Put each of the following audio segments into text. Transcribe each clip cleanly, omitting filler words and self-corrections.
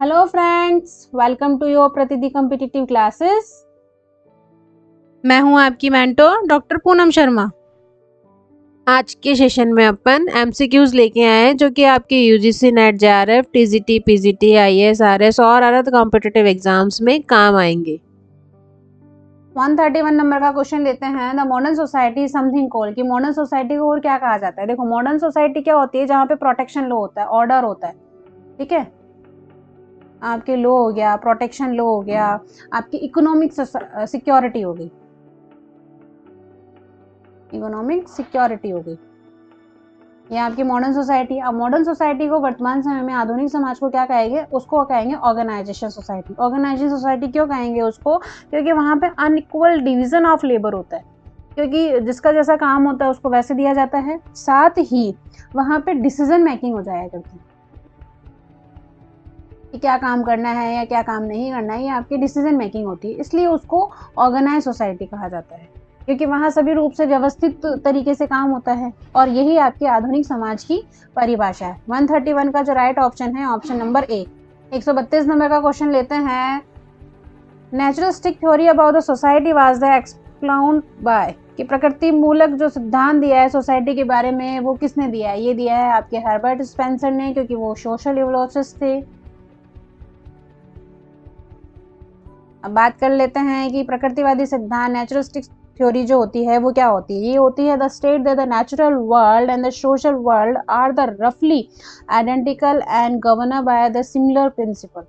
Hello friends, welcome to your प्रतिदि competitive classes. मैं हूं आपकी मेंटोर डॉक्टर पूनम शर्मा। आज के सेशन में अपन एमसीक्यूज लेके आए हैं जो कि आपके UGC net JRF TGT PGT IAS RS और अदर कॉम्पिटिटिव एग्जाम्स में काम आएंगे। 131 नंबर का क्वेश्चन लेते हैं। The modern society something called, कि मॉडर्न सोसाइटी को और क्या कहा जाता है। देखो, मॉडर्न सोसाइटी क्या होती है? जहाँ पे प्रोटेक्शन लो होता है, ऑर्डर होता है। ठीक है, आपके लो हो गया, प्रोटेक्शन लो हो गया, आपकी इकोनॉमिक सिक्योरिटी हो गई, इकोनॉमिक सिक्योरिटी हो गई, ये आपकी मॉडर्न सोसाइटी। अब मॉडर्न सोसाइटी को वर्तमान समय में आधुनिक समाज को क्या कहेंगे? उसको कहेंगे ऑर्गेनाइजेशन सोसाइटी। ऑर्गेनाइजेशन सोसाइटी क्यों कहेंगे उसको? क्योंकि वहां पे अनइक्वल डिवीजन ऑफ लेबर होता है, क्योंकि जिसका जैसा काम होता है उसको वैसे दिया जाता है। साथ ही वहां पे डिसीजन मेकिंग हो जाया करती है कि क्या काम करना है या क्या काम नहीं करना है, ये आपकी डिसीजन मेकिंग होती है। इसलिए उसको ऑर्गेनाइज सोसाइटी कहा जाता है, क्योंकि वहां सभी रूप से व्यवस्थित तरीके से काम होता है। और यही आपके आधुनिक समाज की परिभाषा है। 131 का जो राइट ऑप्शन है, ऑप्शन नंबर ए। 132 नंबर का क्वेश्चन लेते हैं। Naturalistic theory about the society was the expounded by, कि प्रकृति मूलक जो सिद्धांत दिया है सोसाइटी के बारे में वो किसने दिया है? ये दिया है आपके हर्बर्ट स्पेंसर ने, क्योंकि वो सोशल इवोलॉजिस्ट थे। अब बात कर लेते हैं कि प्रकृतिवादी सिद्धांत, नेचुरलिस्टिक थ्योरी जो होती है वो क्या होती है? ये होती है the state that the natural world and the social world are the रफली identical and govern by the similar principle.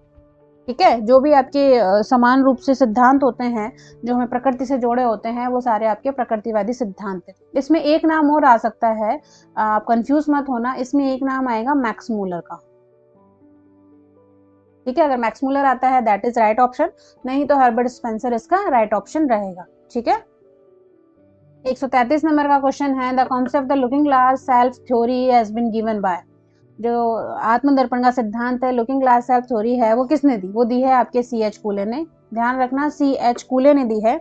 ठीक है, जो भी आपके समान रूप से सिद्धांत होते हैं जो हमें प्रकृति से जोड़े होते हैं वो सारे आपके प्रकृतिवादी सिद्धांत हैं। इसमें एक नाम और आ सकता है, आप कंफ्यूज मत होना, इसमें एक नाम आएगा मैक्स मूलर का। ठीक है, अगर मैक्स मूलर आता है दैट इज राइट ऑप्शन, नहीं तो हर्बर्ट स्पेंसर इसका राइट ऑप्शन रहेगा। ठीक है, 133 नंबर का क्वेश्चन है। The concept the looking glass self theory has been given by, जो आत्मदर्पण का सिद्धांत है, लुकिंग ग्लास सेल्फ थ्योरी है, वो किसने दी? वो दी है आपके C.H. कूले ने। ध्यान रखना, C.H. कूले ने दी है।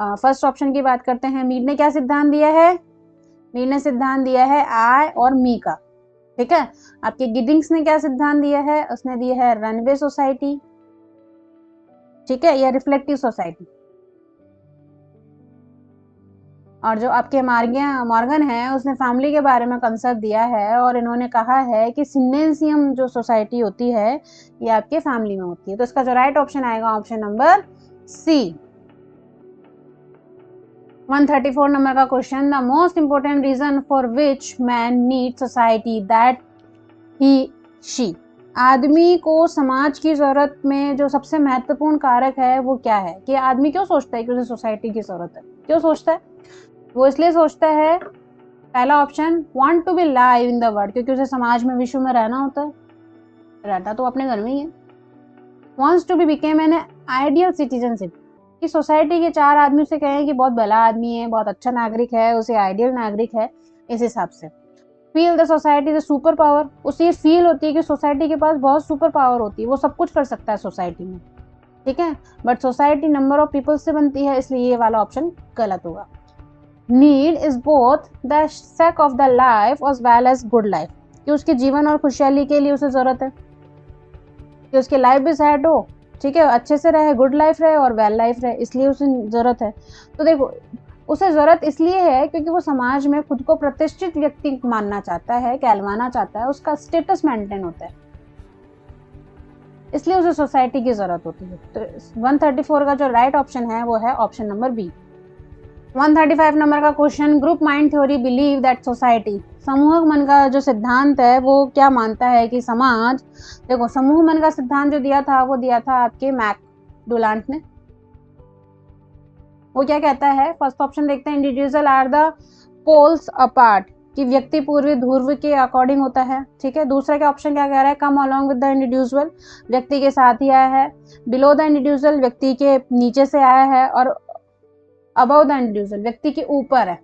फर्स्ट ऑप्शन की बात करते हैं। मीड ने क्या सिद्धांत दिया है? मीड ने सिद्धांत दिया है आई और मी का। ठीक है, आपके गिडिंग्स ने क्या सिद्धांत दिया है? उसने दिया है रनवे सोसाइटी, ठीक है, या रिफ्लेक्टिव सोसाइटी। और जो आपके मॉर्गन है उसने फैमिली के बारे में कंसेप्ट दिया है, और इन्होंने कहा है कि सिनेंसियम जो सोसाइटी होती है ये आपके फैमिली में होती है। तो इसका जो राइट ऑप्शन आएगा ऑप्शन नंबर सी। 134 नंबर का question. The most important reason for which man need society that he she, आदमी को समाज की जरूरत में जो सबसे महत्वपूर्ण कारक है वो क्या है? कि आदमी क्यों सोचता है कि उसे सोसाइटी की जरूरत है? क्यों सोचता है? वो इसलिए सोचता है, पहला option, want to be live in the world, क्योंकि उसे समाज में, विश्व में रहना होता है, रहता तो अपने घर में ही है। Wants to be became an ideal citizenship, कि सोसाइटी के चार आदमी उसे कहें कि बहुत भला आदमी है, बहुत अच्छा नागरिक है, उसे आइडियल नागरिक है, इस हिसाब से। Feel the society the super power, उसे फील होती है कि सोसाइटी के पास बहुत सुपर पावर होती है, वो सब कुछ कर सकता है सोसाइटी में। ठीक है, but society number of people से बनती है, इसलिए ये वाला ऑप्शन गलत होगा। Need is both the sake of the life as well as good life, कि उसके जीवन और खुशहाली के लिए उसे जरूरत है कि उसकी लाइफ भी सेट हो, ठीक है, अच्छे से रहे, गुड लाइफ रहे और वेल लाइफ रहे, इसलिए उसे जरूरत है। तो देखो, उसे जरूरत इसलिए है क्योंकि वो समाज में खुद को प्रतिष्ठित व्यक्ति मानना चाहता है, कहलवाना चाहता है, उसका स्टेटस मेंटेन होता है, इसलिए उसे सोसाइटी की जरूरत होती है। तो 134 का जो राइट ऑप्शन है वो है ऑप्शन नंबर बी। 135 नंबर का question. Group mind theory believe that society, समूह मन का जो सिद्धांत है वो क्या मानता है कि समाज, देखो समूह मन का सिद्धांत जो दिया था वो दिया था आपके मैक डुलांट ने। वो क्या कहता है? फर्स्ट ऑप्शन देखते हैं, individual are the poles apart, कि व्यक्ति पूर्वी ध्रुव के अकॉर्डिंग होता है। ठीक है, दूसरा क्या ऑप्शन क्या कह रहा है? Come along with the individual, व्यक्ति के साथ ही आया है। बिलो द इंडिविजुअल, व्यक्ति के नीचे से आया है। और अबव द इंडिविजुअल, व्यक्ति के ऊपर है,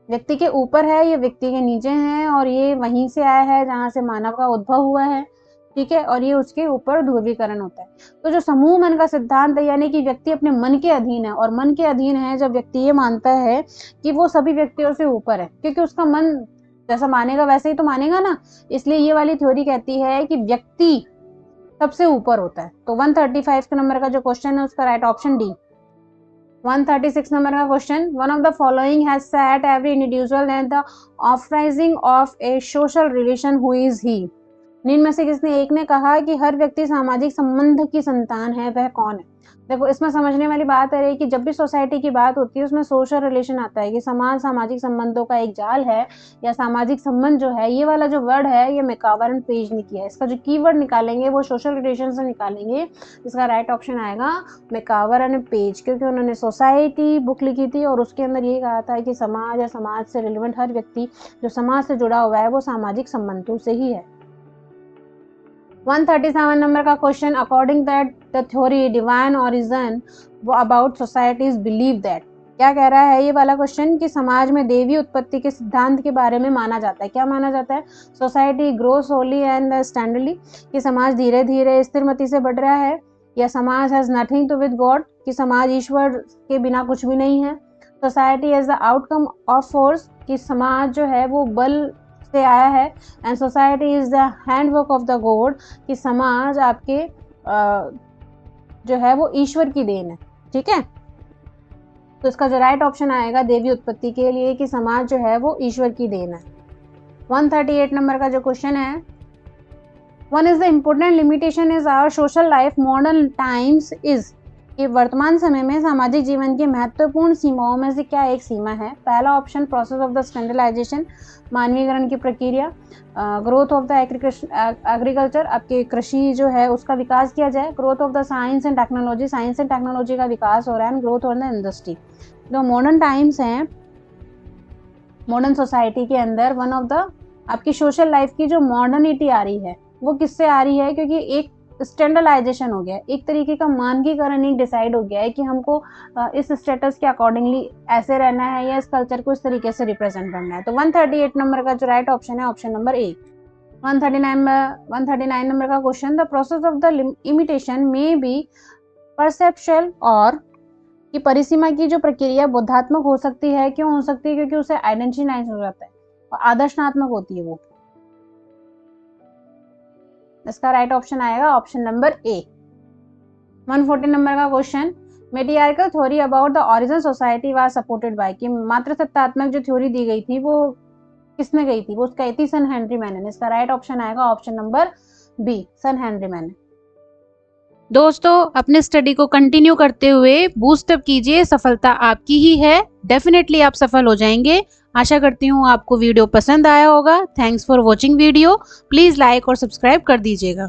व्यक्ति के ऊपर है, ये व्यक्ति के नीचे है, और ये वहीं से आया है जहां से मानव का उद्भव हुआ है। ठीक है, और ये उसके ऊपर ध्रुवीकरण होता है। तो जो समूह मन का सिद्धांत है, यानी कि व्यक्ति अपने मन के अधीन है, और मन के अधीन है जब व्यक्ति ये मानता है कि वो सभी व्यक्तियों से ऊपर है, क्योंकि उसका मन जैसा मानेगा वैसे ही तो मानेगा ना, इसलिए ये वाली थ्योरी कहती है कि व्यक्ति सबसे ऊपर होता है। तो 135 के नंबर का जो क्वेश्चन है उसका राइट ऑप्शन डी। 136 नंबर का question, one of the following has set every individual at the authorising of A social relation, who is he. निम्न में से किसने एक ने कहा कि हर व्यक्ति सामाजिक संबंध की संतान है, वह कौन है। देखो इसमें समझने वाली बात है कि जब भी सोसाइटी की बात होती है उसमें सोशल रिलेशन आता है कि समाज सामाजिक संबंधों का एक जाल है या सामाजिक संबंध जो है, ये वाला जो वर्ड है ये मैकावर एंड पेज ने किया है। इसका जो कीवर्ड निकालेंगे वो सोशल रिलेशन से निकालेंगे। इसका राइट ऑप्शन आएगा मैकावर एंड पेज, क्योंकि उन्होंने सोसाइटी बुक लिखी थी और उसके अंदर ये कहा था कि समाज या समाज से रिलेवेंट हर व्यक्ति जो समाज से जुड़ा हुआ है वो सामाजिक संबंधों से ही है। 137 नंबर का question, according that the theory divine origin about societies believe that. क्या कह रहा है ये वाला क्वेश्चन कि समाज में देवी उत्पत्ति के सिद्धांत के बारे में माना जाता है। क्या माना जाता है? सोसाइटी ग्रो सोली एंड स्टैंडर्डली, कि समाज धीरे धीरे स्थिरमति से बढ़ रहा है, या समाज has nothing to with God, कि समाज ईश्वर के बिना कुछ भी नहीं है। Society as the outcome of force, कि समाज जो है वो बल से आया है। And society is the handwork of the God, कि समाज आपके जो है वो ईश्वर की देन है। ठीक है, तो इसका जो राइट ऑप्शन आएगा देवी उत्पत्ति के लिए कि समाज जो है वो ईश्वर की देन है। 138 नंबर का जो क्वेश्चन है, one is the important limitation is our social life modern times is, कि वर्तमान समय में सामाजिक जीवन की महत्वपूर्ण सीमाओं में से क्या एक सीमा है। पहला option process of the standardisation, मानवीकरण की प्रक्रिया। ग्रोथ ऑफ द एग्रीकल्चर, आपके कृषि जो है उसका विकास किया जाए। Growth of the science and technology, science and technology का विकास हो रहा है। Growth of the industry. जो मॉडर्न टाइम्स हैं, मॉडर्न सोसाइटी के अंदर वन ऑफ द आपकी सोशल लाइफ की जो मॉडर्निटी आ रही है वो किससे आ रही है? क्योंकि एक स्टैंडर्डाइजेशन हो गया, एक तरीके का मानकीकरण एक डिसाइड हो गया है कि हमको इस स्टेटस के अकॉर्डिंगली ऐसे रहना है या इस कल्चर को इस तरीके से रिप्रेजेंट करना है। तो 138 नंबर का जो राइट ऑप्शन है ऑप्शन नंबर ए। 139 नंबर का question, the process of the imitation may be perceptual, और कि परिसीमा की जो प्रक्रिया बोधात्मक हो सकती है। क्यों हो सकती है? क्योंकि उसे आइडेंटिफाइज हो जाता है और आदर्शनात्मक होती है वो। इसका राइट ऑप्शन आएगा ऑप्शन नंबर ए। 140 नंबर का question, matriarchal theory about the origin society was supported by, कि मातृसत्तात्मक जो थ्योरी दी गई थी वो किसने गई थी? वो उसका थी सन हेनरी मैनन। इसका राइट ऑप्शन आएगा ऑप्शन नंबर बी, सन हेनरी मैनन। दोस्तों अपने स्टडी को कंटिन्यू करते हुए बूस्टअप कीजिए, सफलता आपकी ही है। डेफिनेटली आप सफल हो जाएंगे। आशा करती हूँ आपको वीडियो पसंद आया होगा। Thanks for watching video. Please like और सब्सक्राइब कर दीजिएगा।